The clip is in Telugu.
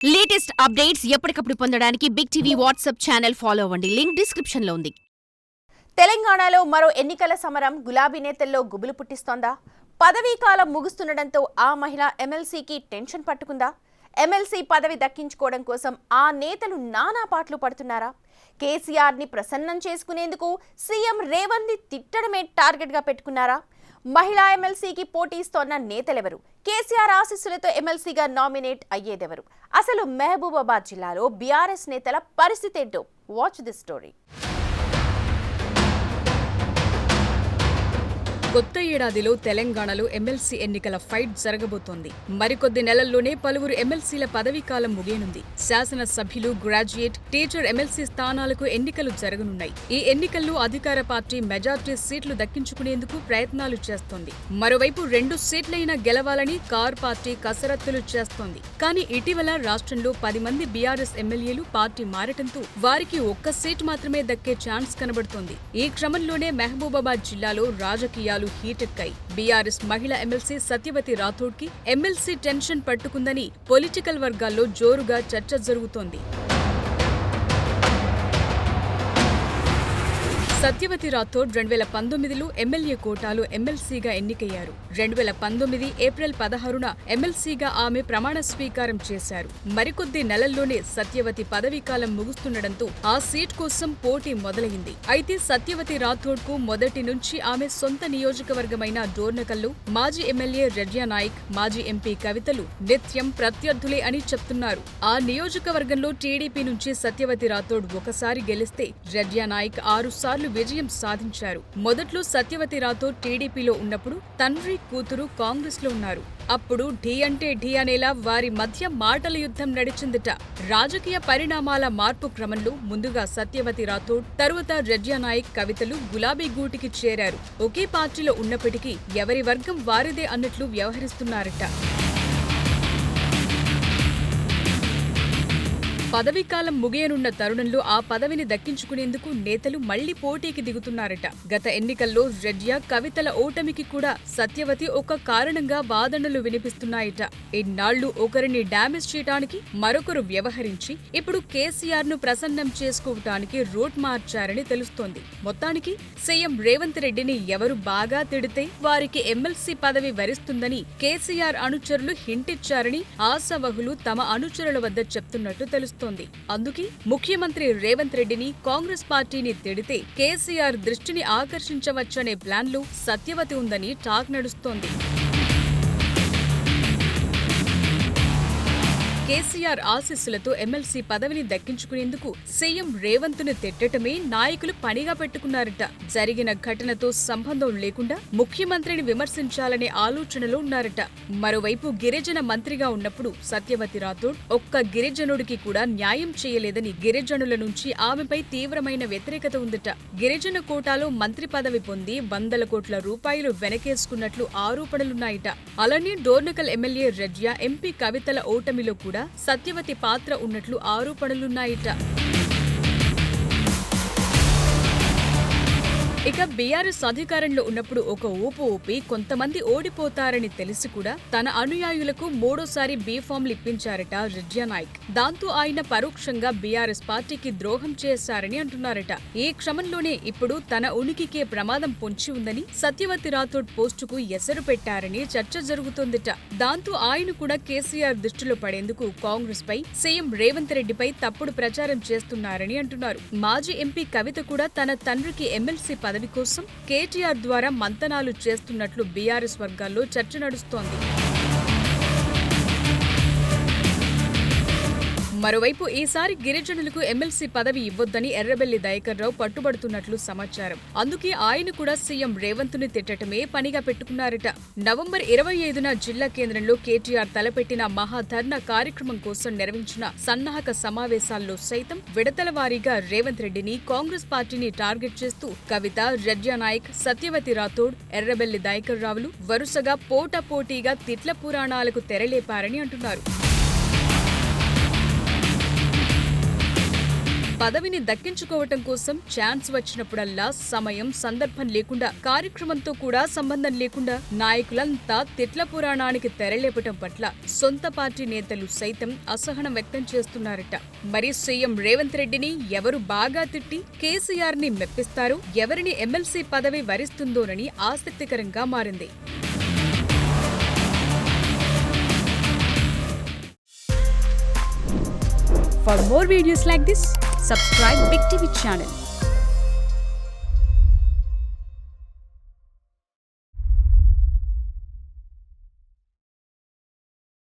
లేటెస్ట్ అప్డేట్స్ ఎప్పటికప్పుడు పొందడానికి big TV WhatsApp channel follow అవ్వండి. లింక్ డిస్క్రిప్షన్ లో ఉంది. తెలంగాణలో మరో ఎన్నికల సమరం గులాబీ నేతల్లో గుబులు పుట్టిస్తోందా? పదవీ కాలం ముగుస్తుండటంతో ఆ మహిళ ఎమ్మెల్సీకి టెన్షన్ పట్టుకుందా? ఎమ్మెల్సీ పదవి దక్కించుకోవడం కోసం ఆ నేతలు నానా పాటలు పడుతున్నారా? కేసీఆర్ ని ప్రసన్నం చేసుకునేందుకు సీఎం రేవంత్ ని తిట్టడమే టార్గెట్ గా పెట్టుకున్నారా? మహిళా ఎమ్మెల్సీకి పోటీ ఇస్తోన్న నేతలెవరు? కేసీఆర్ ఆశీస్సులతో ఎమ్మెల్సీగా నామినేట్ అయ్యేదెవరు? అసలు మహబూబాబాద్ జిల్లాలో బీఆర్ఎస్ నేతల పరిస్థితి ఏంటో వాచ్ దిస్ స్టోరీ. కొత్త ఏడాదిలో తెలంగాణలో ఎమ్మెల్సీ ఎన్నికల ఫైట్ జరగబోతోంది. మరికొద్ది నెలల్లోనే పలువురు ఎమ్మెల్సీల పదవీకాలం ముగియనుంది. శాసనసభ్యులు, గ్రాడ్యుయేట్, టీచర్ ఎమ్మెల్సీ స్థానాలకు ఎన్నికలు జరగనున్నాయి. ఈ ఎన్నికల్లో అధికార పార్టీ మెజార్టీ సీట్లు దక్కించుకునేందుకు ప్రయత్నాలు చేస్తోంది. మరోవైపు 2 సీట్లైనా గెలవాలని కార్ పార్టీ కసరత్తులు చేస్తోంది. కానీ ఇటీవల రాష్ట్రంలో 10 మంది బీఆర్ఎస్ ఎమ్మెల్యేలు పార్టీ మారటంతో వారికి ఒక్క సీటు మాత్రమే దక్కే ఛాన్స్ కనబడుతోంది. ఈ క్రమంలోనే మహబూబాబాద్ జిల్లాలో రాజకీయాలు హీటెక్కాయి. బీఆర్ఎస్ మహిళా ఎమ్మెల్సీ సత్యవతి రాథోడ్ కి ఎమ్మెల్సీ టెన్షన్ పట్టుకుందని పొలిటికల్ వర్గాల్లో జోరుగా చర్చ జరుగుతోంది. సత్యవతి రాథోడ్ 2019లో ఎమ్మెల్యే కోటాలో ఎమ్మెల్సీగా ఎన్నికయ్యారు. 2019 ఏప్రిల్ 16న ఎమ్మెల్సీగా ఆమె ప్రమాణ స్వీకారం చేశారు. మరికొద్ది నెలల్లోనే సత్యవతి పదవీకాలం ముగుస్తుండటంతో ఆ సీట్ కోసం పోటీ మొదలైంది. అయితే సత్యవతి రాథోడ్ కు మొదటి నుంచి ఆమె సొంత నియోజకవర్గమైన డోర్నకల్లో మాజీ ఎమ్మెల్యే రెడ్యా నాయక్, మాజీ ఎంపీ కవితలు నిత్యం ప్రత్యర్థులే అని చెప్తున్నారు. ఆ నియోజకవర్గంలో టీడీపీ నుంచి సత్యవతి రాథోడ్ ఒకసారి గెలిస్తే రెడ్యా నాయక్ 6 సార్లు విజయం సాధించారు. మొదట్లో సత్యవతి రాథోడ్ టీడీపీలో ఉన్నప్పుడు తండ్రి, కూతురు కాంగ్రెస్ లో ఉన్నారు. అప్పుడు ఢీ అంటే ఢీ అనేలా వారి మధ్య మాటల యుద్ధం నడిచిందట. రాజకీయ పరిణామాల మార్పు క్రమంలో ముందుగా సత్యవతి రాథోడ్, తరువాత రెడ్యా నాయక్, కవితలు గులాబీ గూటికి చేరారు. ఒకే పార్టీలో ఉన్నప్పటికీ ఎవరి వర్గం వారిదే అన్నట్లు వ్యవహరిస్తున్నారట. పదవీకాలం ముగియనున్న తరుణంలో ఆ పదవిని దక్కించుకునేందుకు నేతలు మళ్లీ పోటీకి దిగుతున్నారట. గత ఎన్నికల్లో రెడ్యా, కవితల ఓటమికి కూడా సత్యవతి ఒక కారణంగా వాదనలు వినిపిస్తున్నాయట. ఇన్నాళ్లు ఒకరిని డ్యామేజ్ చేయడానికి మరొకరు వ్యవహరించి ఇప్పుడు కేసీఆర్ ను ప్రసన్నం చేసుకోవటానికి రూట్ మార్చారని తెలుస్తోంది. మొత్తానికి సీఎం రేవంత్ రెడ్డిని ఎవరు బాగా తిడితే వారికి ఎమ్మెల్సీ పదవి వరిస్తుందని కేసీఆర్ అనుచరులు హింటిచ్చారని ఆశావహులు తమ అనుచరుల వద్ద చెప్తున్నట్టు తెలుస్తోంది. అందుకే ముఖ్యమంత్రి రేవంత్ రెడ్డిని, కాంగ్రెస్ పార్టీని తిడితే కేసీఆర్ దృష్టిని ఆకర్షించవచ్చనే ప్లాన్లో సత్యవతి ఉందని టాక్ నడుస్తోంది. కేసీఆర్ ఆశీస్సులతో ఎమ్మెల్సీ పదవిని దక్కించుకునేందుకు సీఎం రేవంత్ ను తిట్టటమే నాయకులు పనిగా పెట్టుకున్నారట. జరిగిన ఘటనతో సంబంధం లేకుండా ముఖ్యమంత్రిని విమర్శించాలనే ఆలోచనలో ఉన్నారట. మరోవైపు గిరిజన మంత్రిగా ఉన్నప్పుడు సత్యవతి రాథోడ్ ఒక్క గిరిజనుడికి కూడా న్యాయం చేయలేదని గిరిజనుల నుంచి ఆమెపై తీవ్రమైన వ్యతిరేకత ఉందట. గిరిజన కోటాలో మంత్రి పదవి పొంది 100 కోట్ల రూపాయలు వెనకేసుకున్నట్లు ఆరోపణలున్నాయట. అలానే డోర్నకల్ ఎమ్మెల్యే రెడ్యా, ఎంపీ కవితల ఓటమిలో కూడా సత్యవతి పాత్ర ఉన్నట్లు ఆరోపణలున్నాయట. ఇక బీఆర్ఎస్ అధికారంలో ఉన్నప్పుడు ఒక ఊపు ఊపి కొంతమంది ఓడిపోతారని తెలిసి కూడా తన అనుయాయులకు 3వ బీఫామ్లు ఇప్పించారట రెడ్యా నాయక్. దాంతో ఆయన పరోక్షంగా బీఆర్ఎస్ పార్టీకి ద్రోహం చేశారని అంటున్నారట. ఈ క్రమంలోనే ఇప్పుడు తన ఉనికికే ప్రమాదం పొంచి ఉందని సత్యవతి రాథోడ్ పోస్టుకు ఎసరు పెట్టారని చర్చ జరుగుతోందట. దాంతో ఆయన కూడా కేసీఆర్ దృష్టిలో పడేందుకు కాంగ్రెస్ పై, సీఎం రేవంత్ రెడ్డిపై తప్పుడు ప్రచారం చేస్తున్నారని అంటున్నారు. మాజీ ఎంపీ కవిత కూడా తన తండ్రికి ఎమ్మెల్సీ పదవి కోసం కేటీఆర్ ద్వారా మంతనాలు చేస్తున్నట్లు బీఆర్ఎస్ వర్గాల్లో చర్చ నడుస్తోంది. మరోవైపు ఈసారి గిరిజనులకు ఎమ్మెల్సీ పదవి ఇవ్వొద్దని ఎర్రబెల్లి దయాకర్ రావు పట్టుబడుతున్నట్లు సమాచారం. అందుకే ఆయన కూడా సీఎం రేవంత్ ను తిట్టటమే పనిగా పెట్టుకున్నారట. నవంబర్ 25న జిల్లా కేంద్రంలో కేటీఆర్ తలపెట్టిన మహాధర్నా కార్యక్రమం కోసం నిర్వహించిన సన్నాహక సమావేశాల్లో సైతం విడతల వారీగా రేవంత్ రెడ్డిని, కాంగ్రెస్ పార్టీని టార్గెట్ చేస్తూ కవిత, రెడ్యా నాయక్, సత్యవతి రాథోడ్, ఎర్రబెల్లి దయాకర్ రావులు వరుసగా పోటాపోటీగా తిట్ల పురాణాలకు తెరలేపారని అంటున్నారు. పదవిని దక్కించుకోవటం కోసం ఛాన్స్ వచ్చినప్పుడల్లా సమయం, సందర్భం లేకుండా, కార్యక్రమంతో కూడా సంబంధం లేకుండా నాయకులంతా తిట్ల పురాణానికి తెరలేపటం పట్ల సొంత పార్టీ నేతలు సైతం అసహనం వ్యక్తం చేస్తున్నారట. మరి సీఎం రేవంత్ రెడ్డిని ఎవరు బాగా తిట్టి కేసీఆర్ ని మెప్పిస్తారు, ఎవరిని ఎమ్మెల్సీ పదవి వరిస్తుందోనని ఆసక్తికరంగా మారింది. For more videos like this, subscribe Big TV channel.